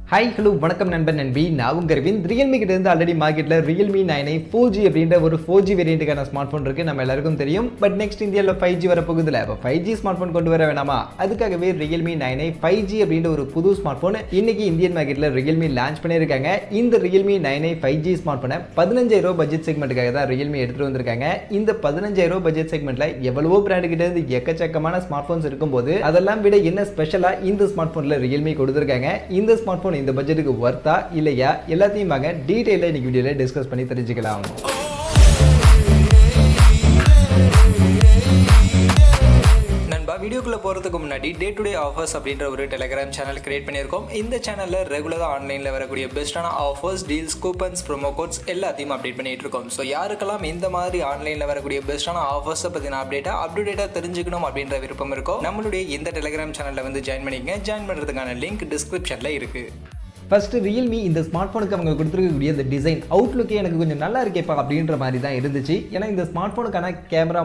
Hi hello வணக்கம் நண்பன் நண்பி நான் உங்க அரவிந்த் Realme கிட்ட இருந்து ஆல்ரெடி மார்க்கெட்ல Realme 9i 4G அப்படின்ற ஒரு 4G வேரியண்ட்டுக்கான ஸ்மார்ட் போன் இருக்கு நம்ம எல்லாருக்கும் தெரியும் பட் நெக்ஸ்ட் இந்தியால 5G வர போகுதுல அப்ப 5G ஸ்மார்ட் போன் கொண்டு வர வேணாமா அதுக்காகவே Realme 9i 5G அப்படின்ற ஒரு புது ஸ்மார்ட் போன் இன்னைக்கு இந்தியன் மார்க்கெட்ல Realme லான்ச் பண்ணிருக்காங்க இந்த Realme 9i 5G ஸ்மார்ட் போனை 15000 பட்ஜெட் செக்மெண்ட்டுக்காக தான் Realme எடுத்துட்டு வந்திருக்காங்க இந்த 15000 பட்ஜெட் செக்மெண்ட்ல எவ்வளவோ பிராண்ட் கிட்ட இருந்து எக்கச்சக்கமான ஸ்மார்ட் போன்ஸ் இருக்கும்போது அதெல்லாம் விட என்ன ஸ்பெஷலா இந்த ஸ்மார்ட் போன்ல Realme கொடுத்திருக்காங்க இந்த ஸ்மார்ட் போன் இந்த பட்ஜெட்டுக்கு வர்த்தா இல்லையா எல்லாத்தையும் வாங்க டீடைலா இன்னைக்கு வீடியோல டிஸ்கஸ் பண்ணி தெரிஞ்சுக்கலாம். வீடியோக்குள்ள போறதுக்கு முன்னாடி டே டு டே ஆஃபர்ஸ் அப்படின்ற ஒரு டெலிகிராம் சேனல் கிரியேட் பண்ணியிருக்கோம். இந்த சேனல்ல ரெகுலரா ஆன்லைன்ல வரக்கூடிய பெஸ்டான offers, deals, coupons, promo quotes எல்லாத்தையும் அப்டேட் பண்ணிட்டு இருக்கோம். ஸோ யாருக்கெல்லாம் இந்த மாதிரி ஆன்லைன்ல வரக்கூடிய பெஸ்டான ஆஃபர்ஸை பத்தின அப்டேட்டா தெரிஞ்சுக்கணும் அப்படின்ற விருப்பம் இருக்கோ நம்மளுடைய இந்த டெலிகிராம் சேனல்ல வந்து ஜாயின் பண்ணிக்கங்க. ஜாயின் பண்றதுக்கான லிங்க் டிஸ்கிரிப்ஷன்ல இருக்கு. ஃபர்ஸ்ட் Realme இந்த ஸ்மார்ட் போனுக்கு அவங்க கொடுத்துருக்கக்கூடிய இந்த டிசைன் அவுட்லுக்கே எனக்கு கொஞ்சம் நல்லா இருக்கேப்பா அப்படின்ற மாதிரி தான் இருந்துச்சு. ஏன்னா இந்த ஸ்மார்ட் போனுக்கான கேமரா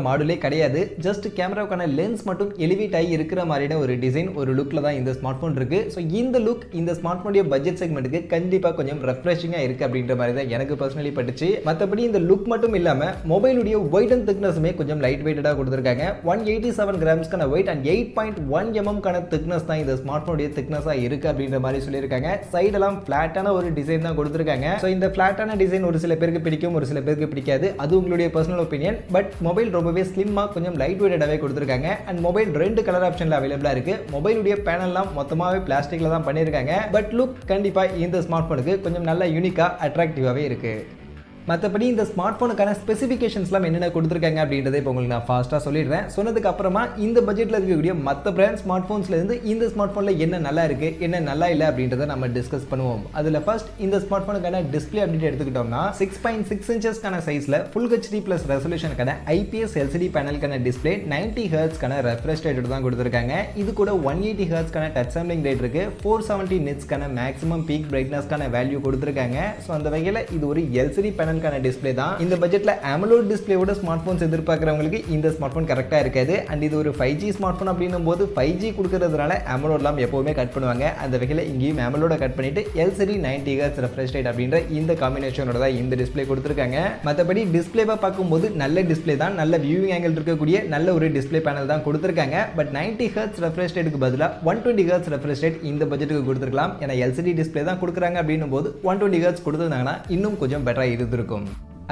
மாடுலே கிடையாது, ஜஸ்ட் கேமராவுக்கான லென்ஸ் மட்டும் எலிவேட் ஆகி இருக்கிற மாதிரியான ஒரு டிசைன் ஒரு லுக்ல தான் இந்த ஸ்மார்ட் போன் இருக்கு. ஸோ இந்த லுக் இந்த ஸ்மார்ட் போனுடைய பட்ஜெட் செக்மெண்ட்டுக்கு கண்டிப்பாக கொஞ்சம் ரெஃப்ரெஷிங்கா இருக்கு அப்படின்ற மாதிரி தான் எனக்கு பர்சனலி பட்டுச்சு. மற்றபடி இந்த லுக் மட்டும் இல்லாம மொபைலுடைய வெயிட் அண்ட் திக்னஸுமே கொஞ்சம் லைட் வெயிட்டடாக கொடுத்துருக்காங்க. 187 கிராம்ஸ்க்கான வெயிட் அண்ட் 8.1 mm திக்னஸ் தான் இந்த ஸ்மார்ட் போனுடைய திக்னஸா இருக்கு அப்படின்ற மாதிரி சொல்லியிருக்காங்க. சைடெல்லாம் ஃபிளாட்டான ஒரு டிசைன் தான் கொடுத்துருக்காங்க. ஸோ இந்த ஃபிளாட்டான டிசைன் ஒரு சில பேருக்கு பிடிக்கும், ஒரு சில பேருக்கு பிடிக்காது, அது உங்களுடைய பர்சனல் ஒப்பீனியன். பட் மொபைல் ரொம்பவே ஸ்லிம்மா கொஞ்சம் லைட் வெயிட்டடாகவே கொடுத்துருக்காங்க. அண்ட் மொபைல் 2 கலர் ஆப்ஷன்ல அவைலபிளா இருக்கு. மொபைலுடைய பேனல்லாம் மொத்தமாகவே பிளாஸ்டிக்ல தான் பண்ணியிருக்காங்க. பட் லுக் கண்டிப்பா இந்த ஸ்மார்ட் போனுக்கு கொஞ்சம் நல்ல யூனிக்கா அட்ராக்டிவாவே இருக்கு. மற்றபடி இந்த ஸ்மார்ட் போனுக்கான ஸ்பெசிஃபிகேஷன்ஸ்லாம் என்னென்ன கொடுத்துருக்காங்க அப்படின்றத இப்போ உங்களுக்கு நான் ஃபாஸ்ட்டாக சொல்லிடுறேன். சொன்னதுக்கு அப்புறமா இந்த பட்ஜெட்டில் இருக்கக்கூடிய மற்ற பிராண்ட் ஸ்மார்ட் ஃபோன்ஸ்லேருந்து இந்த ஸ்மார்ட் ஃபோனில் என்ன நல்லா இருக்கு என்ன நல்லா இல்லை அப்படின்றத நம்ம டிஸ்கஸ் பண்ணுவோம். அதில் ஃபர்ஸ்ட் இந்த ஸ்மார்ட் ஃபோனுக்கான டிஸ்பிளே அப்படின்னு எடுத்துக்கிட்டோம்னா 6.6 இன்ச்சஸ்க்கான சைஸில் ஃபுல் ஹெச்டி ப்ளஸ் ரெசல்யூஷனுக்கான ஐபிஎஸ் எல்சிடி பேனலுக்கான டிஸ்பிளே 90 ஹெர்ட்ஸ்க்கான ரெஃப்ரெஷ் ரேட் தான் கொடுத்துருக்காங்க. இது கூட 180 ஹெர்ட்ஸ்க்கான டச் சாம்பிளிங் ரேட் இருக்கு. 470 நிட்ஸ்க்கான மேக்ஸிமம் பீக் பிரைட்னஸ்க்கான வேல்யூ கொடுத்துருக்காங்க. ஸோ அந்த வகையில் இது ஒரு எல்சிடி பேனல் டிஸ்ப்ளே தான். இந்த பட்ஜெட்ல AMOLED டிஸ்ப்ளேவோட ஸ்மார்ட் போன்ஸ் எதிர்பார்க்கறவங்களுக்கு இந்த ஸ்மார்ட் போன் கரெக்டா இருக்காது. அண்ட் இது ஒரு 5G ஸ்மார்ட் போன் அப்படின்னும் போது 5G கொடுக்கறதுனால AMOLEDலாம் எப்பவுமே கட் பண்ணுவாங்க. அந்த வகையில் இங்கேயும் AMOLED கட் பண்ணிட்டு LCD 90 Hz ரெஃப்ரெஷ் ரேட் அப்படின்ற இந்த காம்பினேஷனோட தான் இந்த டிஸ்ப்ளே கொடுத்திருக்காங்க. மற்றபடி டிஸ்ப்ளேவா பார்க்கும்போது நல்ல டிஸ்ப்ளே தான், நல்ல வியூவிங் ஆங்கிள் இருக்கக்கூடிய நல்ல ஒரு டிஸ்ப்ளே பேனல் தான் கொடுத்திருக்காங்க. பட் 90 Hz ரெஃப்ரெஷ் ரேட்டுக்கு பதிலா 120 Hz ரெஃப்ரெஷ் ரேட் இந்த பட்ஜெட்டுக்கு கொடுத்திருக்கலாம். ஏன்னா LCD டிஸ்ப்ளே தான் கொடுக்குறாங்க அப்படின்னும் போது 120 Hz கொடுத்திருந்தாங்கன்னா இன்னும் கொஞ்சம் பெட்டரா இருந்திருக்கும்.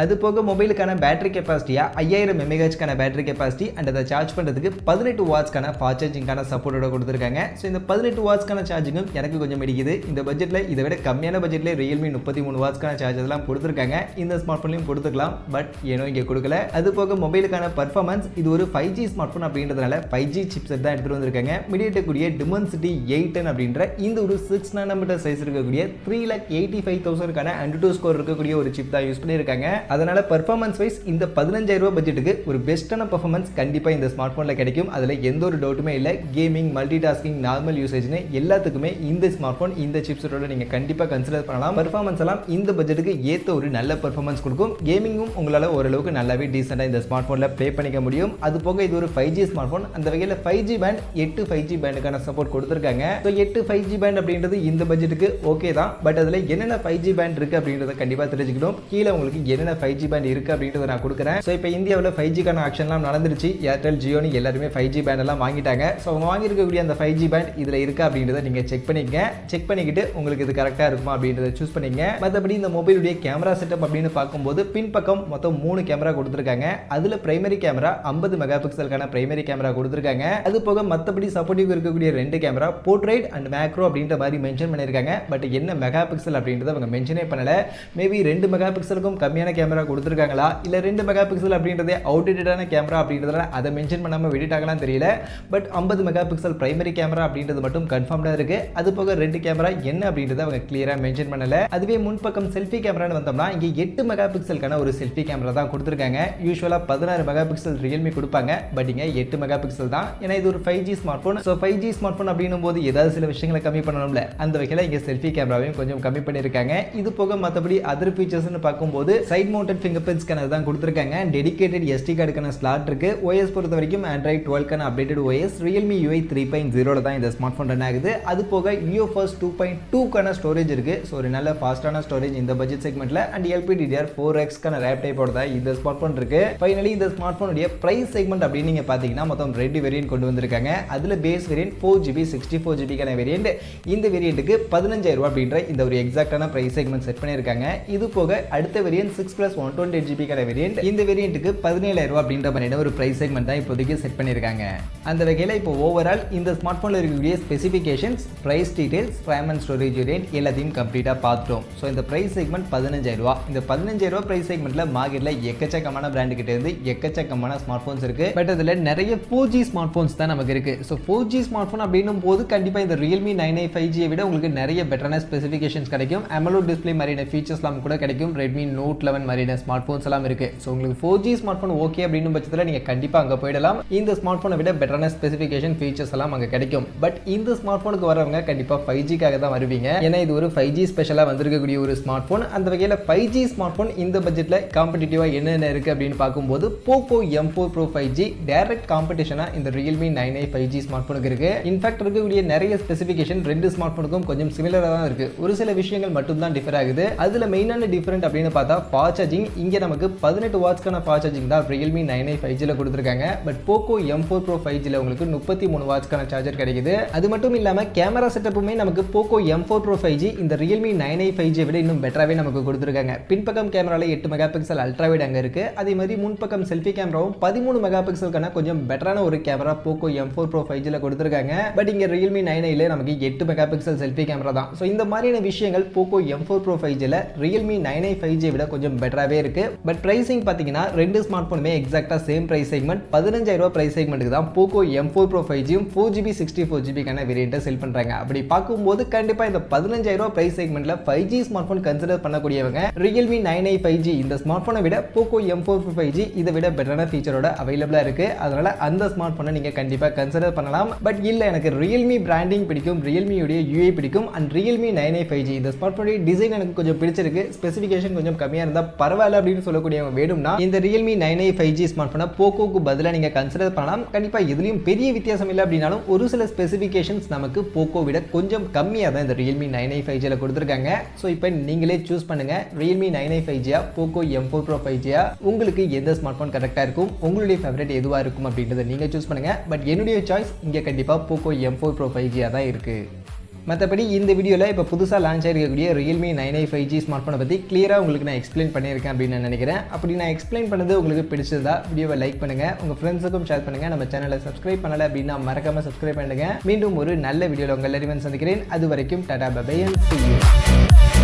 அது போக மொபைலுக்கான பேட்டரி கெப்பாசிட்டியா 5000 mAh பேட்டரி கெப்பாசிட்டி அண்ட் அதை சார்ஜ் பண்ணுறதுக்கு 18 வாட்ஸ்க்கான ஃபாஸ்ட் சார்ஜிங்கான சப்போர்ட்டோட கொடுத்துருக்காங்க. ஸோ இந்த 18 வாட்ஸ்க்கான சார்ஜிங்கும் எனக்கு கொஞ்சம் இடிக்குது. இந்த பட்ஜெட்டில் இதை விட கம்மியான பட்ஜெட்டில் Realme 33 வாட்ஸ்க்கான சார்ஜர்லாம் கொடுத்துருக்காங்க. இந்த ஸ்மார்ட் ஃபோன்லையும் கொடுத்துக்கலாம், பட் ஏனோ இங்கே கொடுக்கல. அது போக மொபைலுக்கான பர்ஃபார்மன்ஸ் இது ஒரு 5G ஸ்மார்ட் ஃபோன் அப்படின்றதுனால 5G சிப்செட் தான் எடுத்துகிட்டு வந்திருக்காங்க. MediaTek கூடிய Dimensity 810 அப்படின்ற இந்த ஒரு 6 nm சைஸ் இருக்கக்கூடிய 3,85,000க்கான AnTuTu ஸ்கோர் இருக்கக்கூடிய ஒரு சிப் தான் யூஸ் பண்ணியிருக்காங்க. அதனால பெர்ஃபார்மன்ஸ் வைஸ் இந்த 15000 பட்ஜெட்டுக்கு ஒரு பெஸ்டான பெர்ஃபார்மன்ஸ் கண்டிப்பா இந்த ஸ்மார்ட் போன்ல கிடைக்கும். அதுல எந்த ஒரு டவுட்டுமே இல்ல. கேமிங், மல்டி டாஸ்கிங், நார்மல் யூசேஜ்னு எல்லாத்துக்குமே இந்த ஸ்மார்ட் போன் இந்த சிப்செட்டோட நீங்க கண்டிப்பா கன்சிடர் பண்ணலாம். பெர்ஃபார்மன்ஸ் எல்லாம் இந்த பட்ஜெட்டுக்கு ஏத்த ஒரு நல்ல பெர்ஃபார்மன்ஸ் கொடுக்கும். கேமிங்கும் உங்களால ஓரளவுக்கு நல்லாவே டீசெண்டா இந்த ஸ்மார்ட் போன்ல ப்ளே பண்ணிக்க முடியும். அது போக இது ஒரு 5G ஸ்மார்ட் போன். அந்த வகையில 5G பேண்ட் 8 5G பேண்டுக்கான சப்போர்ட் கொடுத்திருக்காங்க. ஸோ 8 5G பேண்ட் அப்படின்றது இந்த பட்ஜெட்டுக்கு ஓகே தான். பட் அதுல என்னென்ன 5G பேண்ட் இருக்கு அப்படின்றத கண்டிப்பா தெரிஞ்சுக்கணும். கீழே உங்களுக்கு என்னென்ன 5G பேண்ட் இருக்கு அப்படின்றத நான் கொடுக்குறேன். ஸோ இப்போ இந்தியாவில் 5Gக்கான ஆக்ஷன்லாம் நடந்துருச்சு. ஏர்டெல், ஜியோனி எல்லாருமே 5G பேண்ட் எல்லாம் வாங்கிட்டாங்க. ஸோ அவங்க வாங்கியிருக்கக்கூடிய அந்த 5G பேண்ட் இதில் இருக்கா அப்படின்றத நீங்கள் செக் பண்ணிக்கங்க. செக் பண்ணிக்கிட்டு உங்களுக்கு இது கரெக்டாக இருக்குமா அப்படின்றத சூஸ் பண்ணிங்க. மற்றபடி இந்த மொபைலுடைய கேமரா செட்டப் அப்படின்னு பார்க்கும்போது பின்பக்கம் மொத்தம் 3 கேமரா கொடுத்துருக்காங்க. அதில் பிரைமரி கேமரா 50 மெகாபிக்சலுக்கான பிரைமரி கேமரா கொடுத்துருக்காங்க. அது போக மற்றபடி சப்போர்ட்டிவ் இருக்கக்கூடிய 2 கேமரா போர்ட்ரைட் அண்ட் மேக்ரோ அப்படின்ற மாதிரி மென்ஷன் பண்ணியிருக்காங்க. பட் என்ன மெகாபிக்சல் அப்படின்றத அவங்க மென்ஷனே பண்ணல. மேபி 2 மெகாபிக்சலுக்கும் கம்மியான கேமரா கொடுத்துருக்காங்களா இல்ல 2 மெகாபிக்சல் அப்படின்றதே அவுட்டேட்டடான கேமரா அப்படின்றதால அதை மென்ஷன் பண்ணாம விட்டுட்டாங்களான்னு தெரியல. பட் 50 மெகாபிக்சல் பிரைமரி கேமரா அப்படின்றது மட்டும் கன்ஃபார்ம்டா இருக்கு. அது போக 2 கேமரா என்ன அப்படின்றத அவங்க கிளியரா மென்ஷன் பண்ணல. அதுவே முன்பக்கம் செல்ஃபி கேமரான்னு வந்தோம்னா இங்க 8 மெகாபிக்சலுக்கான ஒரு செல்ஃபி கேமரா தான் கொடுத்துருக்காங்க. யூசுவலா 16 மெகாபிக்சல் Realme கொடுப்பாங்க. பட் இங்க 8 மெகாபிக்சல் தான். ஏன்னா இது ஒரு 5G smart phone. So 5G smart phone அப்படின்னும் போது ஏதாவது சில விஷயங்களை கம்மி பண்ணணும்ல, அந்த வகையில் இங்க செல்ஃபி கேமராவையும் கொஞ்சம் கம்மி பண்ணியிருக்காங்க. இது போக மற்றபடி அதர் ஃபீச்சர்ஸ்னு பார்க்கும்போது side mounted fingerprint scanner தான் கொடுத்துருக்காங்க. டெடிகேட்டட் SD கார்டுக்கான ஸ்லாட் இருக்கு. OS பொறுத்த வரைக்கும் Android 12க்கான அப்டேட்டட் OS Realme UI 3.0 தான் இந்த ஸ்மார்ட் ஃபோன் ரன் ஆகுது. அது போக UFS 2.2க்கான ஸ்டோரேஜ் இருக்கு. ஸோ ஒரு நல்ல ஃபாஸ்டான ஸ்டோரேஜ் இந்த பட்ஜெட் செக்மெண்ட்ல அண்ட் LPDDR4Xக்கான ரேப் டைப்போட தான் இந்த ஸ்மார்ட் ஃபோன் இருக்கு. ஃபைனலி இந்த ஸ்மார்ட் ஃபோனுடைய பிரைஸ் செக்மெண்ட் அப்படின்னு நீங்க பாத்தீங்கன்னா மொத்தம் 2 வேரியன்ட் கொண்டு வந்திருக்காங்க. அதுல base variant 4GB 64GB variant. இந்த வேரியன்ட்டுக்கு 15,000 அப்படின்ற இந்த ஒரு எக்ஸாக்டான பிரைஸ் செக்மெண்ட் செட் பண்ணிருக்காங்க. இது போக அடுத்த வேரியன்ட் 6+128GB வேரியன்ட். இந்த வேரியன்ட்டுக்கு 17,000 அப்படின்ற மாதிரியான ஒரு பிரைஸ் செக்மெண்ட் தான் இப்போதைக்கு செட் பண்ணிருக்காங்க. அந்த வகையில் இப்போ ஓவரால் இந்த ஸ்மார்ட் போன்ல இருக்கக்கூடிய specifications, price details, RAM and storage variant எல்லாத்தையும் கம்ப்ளீட்டா பார்த்தோம். ஸோ இந்த பிரைஸ் செக்மெண்ட் 15,000. இந்த 15,000 பிரைஸ் செக்மெண்ட்ல மார்க்கெட்ல எக்கச்சக்கமான பிராண்ட் கிட்ட இருந்து எக்கச்சக்கமான ஸ்மார்ட் போன்ஸ் இருக்கு. பட் அதுல நிறைய 4G ஸ்மார்ட் போன்ஸ் தான் நமக்கு இருக்கு. ஸோ 4G ஸ்மார்ட் போன் அப்படின்னும் போது கண்டிப்பா இந்த Realme 9i 5G விட உங்களுக்கு நிறைய பெட்டரான ஸ்பெசிஃபிகேஷன்ஸ் கிடைக்கும். AMOLED டிஸ்ப்ளே மாதிரியான ஃபீச்சர்ஸ்லாம் கூட கிடைக்கும். Redmi Note 11 மாதிரியான ஸ்மார்ட் போன்ஸ் எல்லாம் இருக்கு. ஸோ உங்களுக்கு 4G ஸ்மார்ட் போன் ஓகே அப்படின்னு பட்சத்தில் நீங்க கண்டிப்பா அங்க போயிடலாம். இந்த ஸ்மார்ட் போனை விட பெட்டரான ஸ்பெசிஃபிகேஷன் ஃபீச்சர்ஸ் எல்லாம் அங்க கிடைக்கும். பட் இந்த ஸ்மார்ட் போனுக்கு வரவங்க கண்டிப்பா 5Gக்காக தான் வருவீங்க. ஏன்னா இது ஒரு 5G ஸ்பெஷலா வந்திருக்கக்கூடிய ஒரு ஸ்மார்ட் போன். அந்த வகையில் 5G ஸ்மார்ட் போன் இந்த பட்ஜெட்ல காம்படிட்டிவா என்னென்ன இருக்கு அப்படின்னு பார்க்கும்போது Poco M4 Pro 5G direct காம்படிஷனா இந்த Realme 9i 5G ஸ்மார்ட் போனுக்கு இருக்கு. இன்ஃபேக்ட் இருக்கக்கூடிய நிறைய ஸ்பெசிஃபிகேஷன் ரெண்டு ஸ்மார்ட் போனுக்கும் கொஞ்சம் சிமிலரா தான் இருக்கு. ஒரு சில விஷயங்கள் மட்டும் தான் டிஃபர் ஆகுது. அதுல மெயினான டிஃபரண்ட் அப்படின்னு பார்த்தா ஃபாஸ்ட் சார்ஜிங். இங்க நமக்கு 18 வாட்ஸ்க்கான ஃபாஸ்ட் சார்ஜிங் தான் Realme 9i 5Gல கொடுத்திருக்காங்க. பட் Poco M4 Pro 5Gல உங்களுக்கு 33 வாட்ஸ்க்கான சார்ஜர் கிடைக்குது. அது மட்டும் இல்லாம கேமரா செட்டப்புமே நமக்கு Poco M4 Pro 5G இந்த Realme 9i 5G விட இன்னும் பெட்டராவே நமக்கு கொடுத்திருக்காங்க. பின்பக்கம் கேமரால 8 மெகா பிக்சல் அல்ட்ரா வைட் அங்க இருக்கு. அதே மாதிரி முன்பக்கம் செல்ஃபி கேமராவும் 13 மெகா பிக்சலுக்கான கொஞ்சம் பெட்டரான ஒரு கேமரா Poco M4 Pro 5Gல கொடுத்திருக்காங்க. பட் இங்க Realme 9iல நமக்கு 8 மெகா பிக்சல் செல்ஃபி கேமரா தான். சோ இந்த மாதிரியான விஷயங்கள் Poco M4 Pro 5Gல Realme 9i 5G விட கொஞ்சம் பெட்டராவே இருக்கு. பட் பிரைசிங் பாத்தீங்கன்னா ரெண்டு ஸ்மார்ட் போனுமே எக்ஸாக்ட்டா சேம் பிரைஸ் செக்மெண்ட் 15,000 பிரைஸ் செக்மெண்ட்டுக்கு தான் Poco M4 Pro 5Gயும் 4GB 64GB வேரியண்ட்டை செல் பண்றாங்க. அப்படி பார்க்கும்போது கண்டிப்பா இந்த 15,000 பிரைஸ் செக்மெண்ட்ல 5G ஸ்மார்ட் போன் கன்சிடர் பண்ணக்கூடியவங்க Realme 9i 5G இந்த ஸ்மார்ட் போனை விட Poco M4 Pro 5G இதை விட பெட்டரான ஃபீச்சரோட அவைலபிளா இருக்கு. அதனால அந்த ஸ்மார்ட் போனை நீங்க கண்டிப்பா கன்சிடர் பண்ணலாம். பட் இல்ல எனக்கு Realme பிராண்டிங் பிடிக்கும், Realme உடைய UI பிடிக்கும் அண்ட் Realme 9i 5G இந்த ஸ்மார்ட் போனுடைய டிசைன் எனக்கு கொஞ்சம் பிடிச்சிருக்கு, ஸ்பெசிஃபிகேஷன் கொஞ்சம் கம்மியா இருந்தா பரவாயில்ல அப்படின்னு சொல்லக்கூடியவங்க வேணும்னா இந்த Realme 9i 5G ஸ்மார்ட் போனை Pocoக்கு பதிலா நீங்க கன்சிடர் பண்ணலாம். கண்டிப்பா இதுலயும் பெரிய வித்தியாசம் இல்லை அப்படின்னாலும் ஒரு சில ஸ்பெசிஃபிகேஷன்ஸ் நமக்கு Poco விட கொஞ்சம் கம்மியா தான் இந்த Realme 9i 5Gல கொடுத்திருக்காங்க. சோ இப்போ நீங்களே சூஸ் பண்ணுங்க Realme 9i 5G Poco M4 Pro 5G உங்களுக்கு எந்த ஸ்மார்ட் போன் கரெக்டா இருக்கும், உங்களுடைய ஃபேவரட் எதுவா இருக்கும் அப்படின்றத நீங்க சூஸ் பண்ணுங்க. பட் என்னுடைய சாய்ஸ் இங்க கண்டிப்பா Poco M4 Pro 5G தான் இருக்கு. மற்றபடி இந்த வீடியோவில் இப்போ புதுசாக launch ஆகிருக்கக்கூடிய Realme 9i 5G smart ஃபோனை பற்றி கிளியராக உங்களுக்கு நான் எக்ஸ்பிளைன் பண்ணியிருக்கேன் அப்படின்னு நான் நினைக்கிறேன். அப்படி நான் எக்ஸ்பிளைன் பண்ணது உங்களுக்கு பிடிச்சதா வீடியோவை லைக் பண்ணுங்கள், உங்கள் ஃப்ரெண்ட்ஸுக்கும் ஷேர் பண்ணுங்கள். நம்ம சேனலை சப்ஸ்கிரைப் பண்ணலை அப்படின்னா மறக்காமல் சப்ஸ்கிரைப் பண்ணுங்கள். மீண்டும் ஒரு நல்ல வீடியோவில் உங்கள் எல்லாரையும் சந்திக்கிறேன். அது வரைக்கும் tata bye bye and see you.